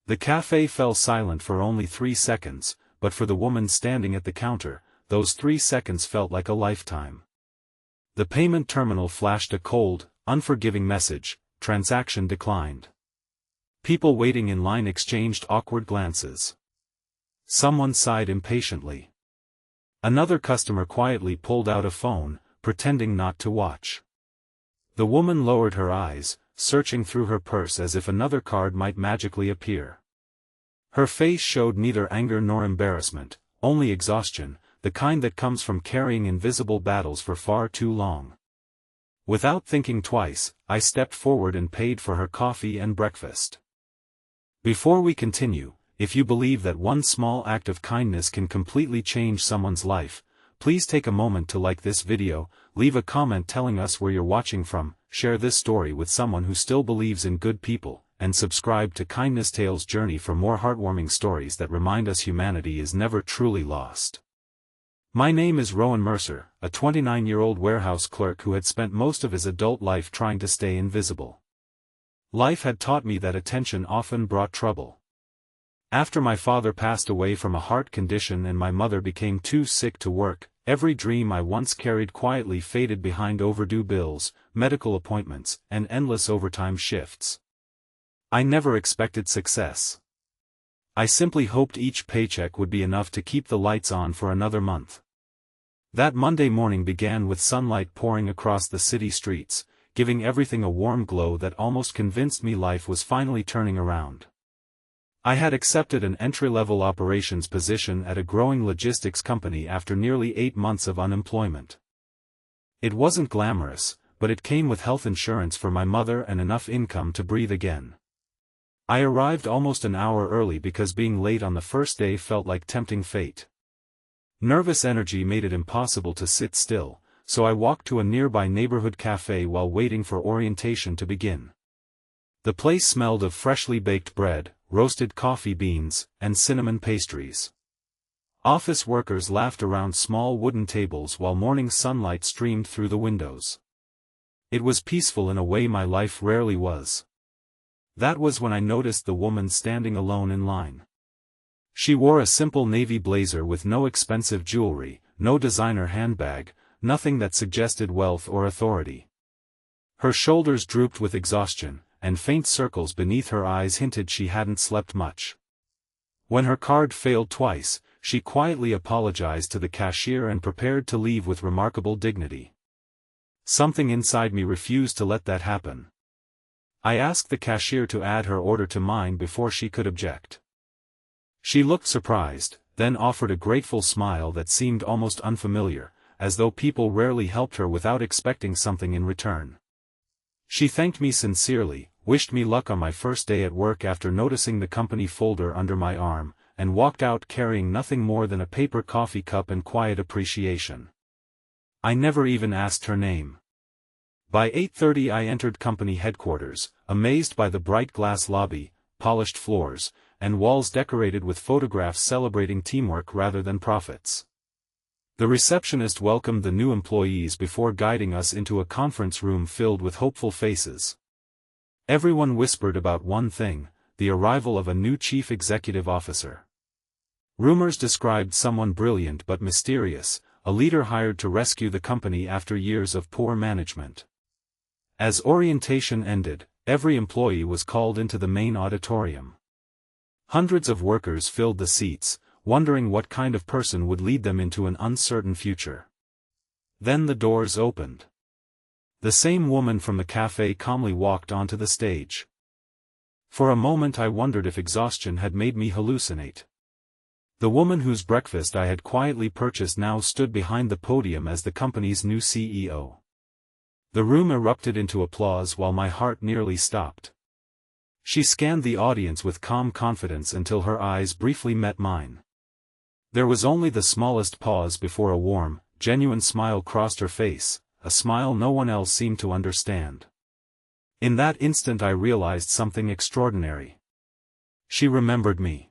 The cafe fell silent for only 3 seconds, but for the woman standing at the counter, those 3 seconds felt like a lifetime. The payment terminal flashed a cold, unforgiving message: transaction declined. People waiting in line exchanged awkward glances. Someone sighed impatiently. Another customer quietly pulled out a phone, pretending not to watch. The woman lowered her eyes, searching through her purse as if another card might magically appear. Her face showed neither anger nor embarrassment, only exhaustion, the kind that comes from carrying invisible battles for far too long. Without thinking twice, I stepped forward and paid for her coffee and breakfast. Before we continue, if you believe that one small act of kindness can completely change someone's life, please take a moment to like this video, leave a comment telling us where you're watching from, share this story with someone who still believes in good people, and subscribe to Kindness Tales Journey for more heartwarming stories that remind us humanity is never truly lost. My name is Rowan Mercer, a 29-year-old warehouse clerk who had spent most of his adult life trying to stay invisible. Life had taught me that attention often brought trouble. After my father passed away from a heart condition and my mother became too sick to work, every dream I once carried quietly faded behind overdue bills, medical appointments, and endless overtime shifts. I never expected success. I simply hoped each paycheck would be enough to keep the lights on for another month. That Monday morning began with sunlight pouring across the city streets, giving everything a warm glow that almost convinced me life was finally turning around. I had accepted an entry-level operations position at a growing logistics company after nearly 8 months of unemployment. It wasn't glamorous, but it came with health insurance for my mother and enough income to breathe again. I arrived almost an hour early because being late on the first day felt like tempting fate. Nervous energy made it impossible to sit still, so I walked to a nearby neighborhood cafe while waiting for orientation to begin. The place smelled of freshly baked bread, roasted coffee beans, and cinnamon pastries. Office workers laughed around small wooden tables while morning sunlight streamed through the windows. It was peaceful in a way my life rarely was. That was when I noticed the woman standing alone in line. She wore a simple navy blazer with no expensive jewelry, no designer handbag, nothing that suggested wealth or authority. Her shoulders drooped with exhaustion, and faint circles beneath her eyes hinted she hadn't slept much. When her card failed twice, she quietly apologized to the cashier and prepared to leave with remarkable dignity. Something inside me refused to let that happen. I asked the cashier to add her order to mine before she could object. She looked surprised, then offered a grateful smile that seemed almost unfamiliar, as though people rarely helped her without expecting something in return. She thanked me sincerely, wished me luck on my first day at work after noticing the company folder under my arm, and walked out carrying nothing more than a paper coffee cup and quiet appreciation. I never even asked her name. By 8:30 I entered company headquarters, amazed by the bright glass lobby, polished floors, and walls decorated with photographs celebrating teamwork rather than profits. The receptionist welcomed the new employees before guiding us into a conference room filled with hopeful faces. Everyone whispered about one thing: the arrival of a new chief executive officer. Rumors described someone brilliant but mysterious, a leader hired to rescue the company after years of poor management. As orientation ended, every employee was called into the main auditorium. Hundreds of workers filled the seats, wondering what kind of person would lead them into an uncertain future. Then the doors opened. The same woman from the cafe calmly walked onto the stage. For a moment I wondered if exhaustion had made me hallucinate. The woman whose breakfast I had quietly purchased now stood behind the podium as the company's new CEO. The room erupted into applause while my heart nearly stopped. She scanned the audience with calm confidence until her eyes briefly met mine. There was only the smallest pause before a warm, genuine smile crossed her face, a smile no one else seemed to understand. In that instant I realized something extraordinary. She remembered me.